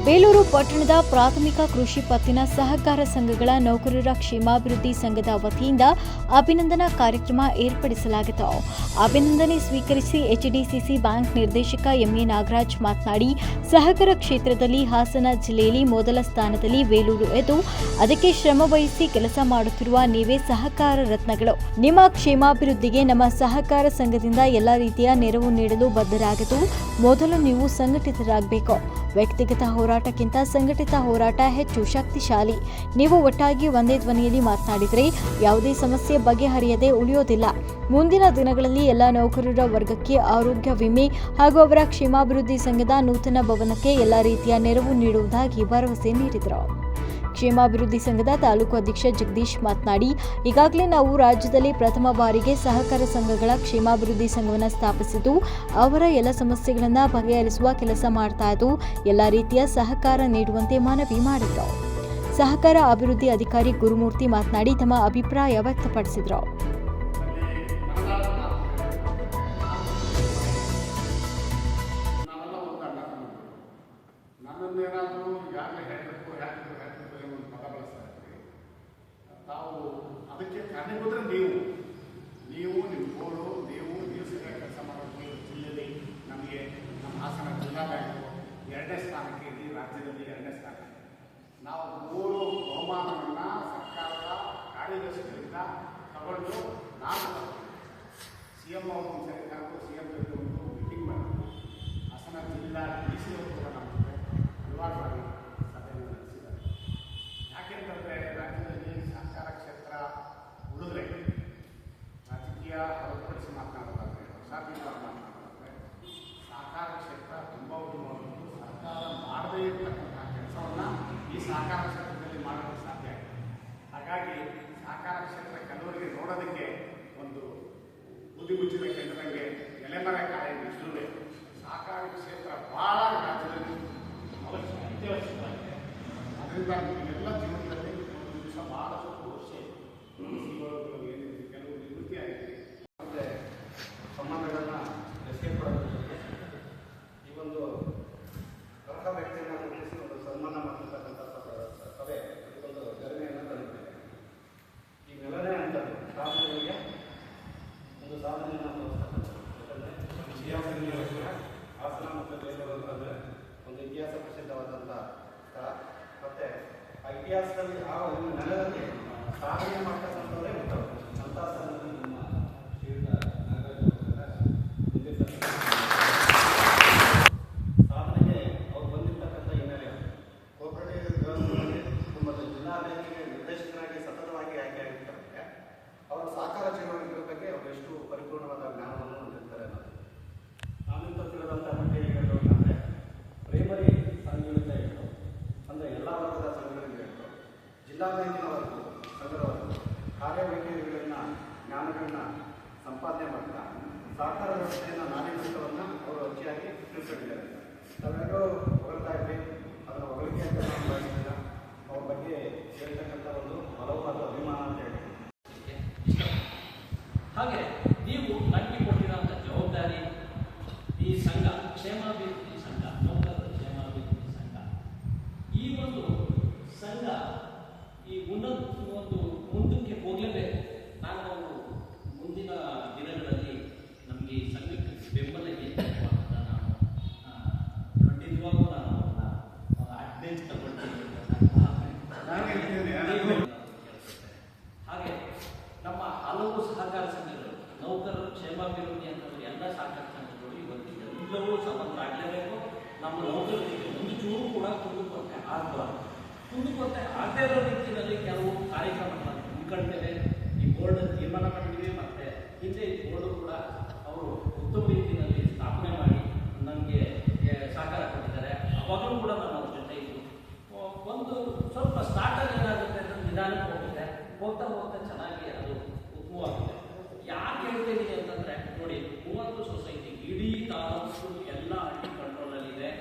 ಬೇಲೂರು ಪಟ್ಟಣದ ಪ್ರಾಥಮಿಕ ಕೃಷಿ ಪತ್ತಿನ ಸಹಕಾರ ಸಂಘಗಳ ನೌಕರರ ಕ್ಷೇಮಾಭಿವೃದ್ಧಿ ಸಂಘದ ವತಿಯಿಂದ ಅಭಿನಂದನಾ ಕಾರ್ಯಕ್ರಮ ಏರ್ಪಡಿಸಲಾಗಿತ್ತು. ಅಭಿನಂದನೆ ಸ್ವೀಕರಿಸಿ ಎಚ್ಡಿಸಿಸಿ ಬ್ಯಾಂಕ್ ನಿರ್ದೇಶಕ ಎಂಎ ನಾಗರಾಜ್ ಮಾತನಾಡಿ, ಸಹಕಾರ ಕ್ಷೇತ್ರದಲ್ಲಿ ಹಾಸನ ಜಿಲ್ಲೆಯಲ್ಲಿ ಮೊದಲ ಸ್ಥಾನದಲ್ಲಿ ಬೇಲೂರು ಎದ್ದು ಅದಕ್ಕೆ ಶ್ರಮವಹಿಸಿ ಕೆಲಸ ಮಾಡುತ್ತಿರುವ ನೀವೇ ಸಹಕಾರ ರತ್ನಗಳು. ನಿಮ್ಮ ಕ್ಷೇಮಾಭಿವೃದ್ಧಿಗೆ ನಮ್ಮ ಸಹಕಾರ ಸಂಘದಿಂದ ಎಲ್ಲ ರೀತಿಯ ನೆರವು ನೀಡಲು ಬದ್ಧರಾಗಿದ್ದು, ಮೊದಲು ನೀವು ಸಂಘಟಿತರಾಗಬೇಕು. ವ್ಯಕ್ತಿಗತ ಹೋರಾಟಕ್ಕಿಂತ ಸಂಘಟಿತ ಹೋರಾಟ ಹೆಚ್ಚು ಶಕ್ತಿಶಾಲಿ. ನೀವು ಒಟ್ಟಾಗಿ ಒಂದೇ ಧ್ವನಿಯಲ್ಲಿ ಮಾತನಾಡಿದರೆ ಯಾವುದೇ ಸಮಸ್ಯೆ ಬಗೆಹರಿಯದೆ ಉಳಿಯೋದಿಲ್ಲ. ಮುಂದಿನ ದಿನಗಳಲ್ಲಿ ಎಲ್ಲ ನೌಕರರ ವರ್ಗಕ್ಕೆ ಆರೋಗ್ಯ ವಿಮೆ ಹಾಗೂ ಅವರ ಕ್ಷೇಮಾಭಿವೃದ್ಧಿ ಸಂಘದ ನೂತನ ಭವನಕ್ಕೆ ಎಲ್ಲ ರೀತಿಯ ನೆರವು ನೀಡುವುದಾಗಿ ಭರವಸೆ ನೀಡಿದರು. ಕ್ಷೇಮಾಭಿವೃದ್ಧಿ ಸಂಘದ ತಾಲೂಕು ಅಧ್ಯಕ್ಷ ಜಗದೀಶ್ ಮಾತನಾಡಿ, ಈಗಾಗಲೇ ನಾವು ರಾಜ್ಯದಲ್ಲಿ ಪ್ರಥಮ ಬಾರಿಗೆ ಸಹಕಾರ ಸಂಘಗಳ ಕ್ಷೇಮಾಭಿವೃದ್ಧಿ ಸಂಘವನ್ನು ಸ್ಥಾಪಿಸಿದ್ದು, ಅವರ ಎಲ್ಲ ಸಮಸ್ಯೆಗಳನ್ನು ಬಗೆಹರಿಸುವ ಕೆಲಸ ಮಾಡ್ತಾ ಇದ್ದು, ಎಲ್ಲ ರೀತಿಯ ಸಹಕಾರ ನೀಡುವಂತೆ ಮನವಿ ಮಾಡಿದರು. ಸಹಕಾರ ಅಭಿವೃದ್ಧಿ ಅಧಿಕಾರಿ ಗುರುಮೂರ್ತಿ ಮಾತನಾಡಿ ತಮ್ಮ ಅಭಿಪ್ರಾಯ ವ್ಯಕ್ತಪಡಿಸಿದರು. ತಾವು ಅದಕ್ಕೆ ಕಾರಣೀಭೂತರು ನೀವು ನಿಮ್ಮ ಗೋಳು ನೀವು ಸರಿಯಾಗಿ ಕೆಲಸ ಮಾಡೋದು ಜಿಲ್ಲೆಯಲ್ಲಿ ನಮಗೆ ನಮ್ಮ ಹಾಸನ ಜಿಲ್ಲಾ ಬ್ಯಾಂಕು 2ನೇ ಸ್ಥಾನಕ್ಕೆ ಇಡೀ ರಾಜ್ಯದಲ್ಲಿ 2ನೇ ಸ್ಥಾನ. ನಾವು 3 ಬಹುಮಾನವನ್ನು ಸರ್ಕಾರದ ಕಾರ್ಯದರ್ಶಿಗಳಿಂದ ತಗೊಂಡು ನಾನು CM ಅವರು ಸರಿ ಕರೆದು CM ಜೊತೆ ಒಂದು ಮೀಟಿಂಗ್ ಮಾಡಿದ್ರು. ಹಾಸನ ಜಿಲ್ಲಾ DC ಅವರು ಕೂಡ ನಮ್ಮ ಜೊತೆ ಹಲವಾರು ಬಾರಿ ಸಭೆಯನ್ನು ನಡೆಸಿದ್ದಾರೆ. ಯಾಕೆಂತಂದರೆ ರಾಜ್ಯದಲ್ಲಿ ಸಹಕಾರ ಕ್ಷೇತ್ರ ಉಳಿದ್ರೆ ರಾಜಕೀಯ ಹೊರತುಪಡಿಸಿ ಮಾತನಾಡೋದಾದರೆ ಹೊಸಾಭಿಪ್ರಾಯ ಮಾತನಾಡೋದಾದರೆ ಸಹಕಾರ ಕ್ಷೇತ್ರ ತುಂಬ ಉತ್ತಮವಾದದ್ದು. ಸರ್ಕಾರ ಮಾಡದೇ ಇರತಕ್ಕಂಥ ಕೆಲಸವನ್ನು ಈ ಸಹಕಾರ ಕ್ಷೇತ್ರದಲ್ಲಿ ಮಾಡಲು ಸಾಧ್ಯ ಆಗಿದೆ. ಹಾಗಾಗಿ ಸಹಕಾರ ಕ್ಷೇತ್ರ ಕೆಲವರಿಗೆ ನೋಡೋದಕ್ಕೆ ಒಂದು ಬುದ್ಧಿ ಮುಚ್ಚಿದ ಕೆಂಡದಂಗೆ ಎಲೆಮರ ಕಾಯಿ ಬಿಸಿಲುವೆ. ಸಹಕಾರ ಕ್ಷೇತ್ರ ಭಾಳ ರಾಜ್ಯದಲ್ಲಿ ಅತ್ಯವಶ್ಯಕವಾಗಿದೆ. ಅದರಿಂದ ಎಲ್ಲ ಜೀವನದಲ್ಲಿ ಒಂದು ದಿವಸ ಭಾಳಷ್ಟು ಏನಿದೆ ಕೆಲವು ನಿವೃತ್ತಿ ಆಗಿದೆ ಮತ್ತು ಸಂಬಂಧಗಳನ್ನ ಸೇರ್ಪಡೋದ್ರ ಜೊತೆ ಈ ಒಂದು ಅರ್ಹ ವ್ಯಕ್ತಿಯನ್ನು ಗುರುತಿಸಿ ಒಂದು ಸನ್ಮಾನ ಮಾಡತಕ್ಕಂಥ ಸಭೆ ಒಂದು ಗರಿಮೆಯನ್ನು ತಂದಿದ್ದೇವೆ. ಈ ನೆಲನೇ ಅಂತದ್ದು ಸಾಧನೆಗಳಿಗೆ ಒಂದು ಸಾಧನೆಯನ್ನು ತೋರಿಸ್ತಕ್ಕಂಥದ್ದು. ಯಾಕಂದರೆ ಹಾಸನ ಮತ್ತು ಬೇಲೂರು ಅಂತಂದರೆ ಒಂದು ಇತಿಹಾಸ ಪ್ರಸಿದ್ಧವಾದಂಥ ಸ್ಥಳ. ಮತ್ತು ಆ ಇತಿಹಾಸದಲ್ಲಿ ಆ ಒಂದು ನೆಲದಲ್ಲಿ ಸಾಧನೆ ಮಾಡ್ತಕ್ಕಂಥವರೇ ಉತ್ತಮ. ಅಂಥ ಸ್ಥಳದಲ್ಲಿ ನಮ್ಮ ಶ್ರೀಯುತ ಸಾಧನೆಗೆ ಅವ್ರು ಬಂದಿರತಕ್ಕಂಥ ಹಿನ್ನೆಲೆ ಕೋಆಪರೇಟಿವ್ ವ್ಯವಸ್ಥೆಯಲ್ಲಿ ಕುಟುಂಬದ ಜಿಲ್ಲಾ ಬ್ಯಾಂಕಿಗೆ ನಿರ್ದೇಶಕರಾಗಿ ಸತತವಾಗಿ ಆಯ್ಕೆ ಆಗಿರ್ತಾರೆ. ಅವರ ಸಹಕಾರ ಚಟುವಟಿಕೆಗಳ ಬಗ್ಗೆ ಅವರು ಎಷ್ಟು ಪರಿಪೂರ್ಣವಾದ ಜ್ಞಾನವನ್ನು ಹೊಂದಿರ್ತಾರೆ ಅನ್ನೋದು ನಾನಿಂತ ತಿಳಿದಂಥ ಮಟ್ಟಿಗೆ ಹೇಳೋದಾದರೆ ಪ್ರೈಮರಿ ಸಂಘಗಳಿಂದ ಇಟ್ಟು ಅಂದರೆ ಎಲ್ಲ ವರ್ಗದ ಸಂಘಗಳಿಂದ ಇಟ್ಟು ಜಿಲ್ಲಾ ಬ್ಯಾಂಕಿನವರೆಗೂ ಸಂಘದವರೆಗೂ ಕಾರ್ಯವೈಖರಿಗಳನ್ನು ಜ್ಞಾನಗಳನ್ನ ಸಂಪಾದನೆ ಮಾಡ್ತಾ ಸಹಕಾರ ವ್ಯವಸ್ಥೆಯನ್ನು ನಾಗರಿಕವನ್ನು ಅವರು ಅರ್ಜಿಯಾಗಿ ತಿಳಿಸಿದ್ದಾರೆ. ನಾವೆಲ್ಲರೂ ಹೊಗಳ್ತಾ ಇದ್ವಿ, ಅದನ್ನು ಹೊಗಳಿಕೆ ಅಂತ ಮಾಡಿಲ್ಲ. ಅವ್ರ ಬಗ್ಗೆ ಹೇಳ್ತಕ್ಕಂಥ ಒಂದು ಬಲವಾದ ಅಭಿಮಾನ ಅಂತ ಹೇಳಿ ಹಾಗೆ ನೀವು ನನಗೆ ಕೊಟ್ಟಿರೋಂಥ ಜವಾಬ್ದಾರಿ ಈ ಸಂಘ ಕ್ಷೇಮಾಭಿವೃದ್ಧಿ ಸಂಘ, ನೌಕರರ ಕ್ಷೇಮಾಭಿವೃದ್ಧಿ ಸಂಘ, ಈ ಒಂದು ಸಂಘ ಈ ಒಂದು ಮುಂದಕ್ಕೆ ಹೋಗಲೇಬೇಕು. ನಾನು ಮುಂದಿನ ದಿನಗಳಲ್ಲಿ ನಮಗೆ ಈ ಸಂಘಕ್ಕೆ ಬೆಂಬಲ ಅಂತ ನಾನು ಖಂಡಿತವಾಗೂ ನಾನು ಅಡ್ವೆಂಚ್ ತಗೊಳ್ತೀನಿ. ಹಾಗೆ ನಮ್ಮ ಹಲವು ಸಹಕಾರ ಸಂಘಗಳು, ನೌಕರರ ಕ್ಷೇಮಾಭಿವೃದ್ಧಿ ಅಂತಂದ್ರೆ ಎಲ್ಲ ಸಹಕಾರ ಸಂಘಗಳು ಇವತ್ತು ಎಲ್ಲವೂ ಸಂಬಂಧ ಆಗಲೇಬೇಕು. ನಮ್ಮ ನೌಕರರಿಗೆ ಒಂದು ಚೂರು ಕೂಡ ಕುಂದುಕೊರತೆ ಆಗಬಾರ್ದು. ಕುಂದುಕೊರತೆ ಆಗದೇ ಇರೋ ರೀತಿಯಲ್ಲಿ ಕೆಲವು ಕಾರ್ಯಕ್ರಮಗಳನ್ನು ಹಮ್ಮಿಕೊಳ್ತೇವೆ. ಈ ಬೋರ್ಡ್ ತೀರ್ಮಾನ ಮಾಡಿದ್ದೀವಿ. ಮತ್ತು ಹಿಂದೆ ಈ ಬೋರ್ಡು ಕೂಡ ಅವರು ಉತ್ತಮ ರೀತಿಯಲ್ಲಿ ಸ್ಥಾಪನೆ ಮಾಡಿ ನನಗೆ ಸಹಕಾರ ಕೊಟ್ಟಿದ್ದಾರೆ. ಅವಾಗಲೂ ಕೂಡ ನಾನು ಅವ್ರ ಜೊತೆ ಇದ್ದು ಒಂದು ಸ್ವಲ್ಪ ಸ್ಟಾರ್ಟಲ್ಲಿ ಏನಾಗುತ್ತೆ ಅಂದರೆ ನಿಧಾನಕ್ಕೆ ಹೋಗುತ್ತೆ, ಹೋಗ್ತಾ ಚೆನ್ನಾಗಿ ಅದು ಉತ್ತಮವಾಗುತ್ತೆ. ಯಾಕೆ ಹೇಳ್ತಿದ್ದೀನಿ ಅಂತಂದರೆ ನೋಡಿ, 30 ಸೊಸೈಟಿ ಇಡೀ ತಾಲೂಕು ಎಲ್ಲ ಹಳ್ಳಿ ಕಂಟ್ರೋಲಲ್ಲಿದೆ.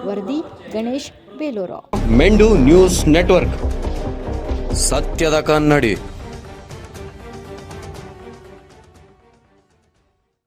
ವರದಿ ಗಣೇಶ್, ಬೇಲೂರು. ಮೆಂಡು ನ್ಯೂಸ್ ನೆಟ್ವರ್ಕ್, ಸತ್ಯದ ಕನ್ನಡಿ.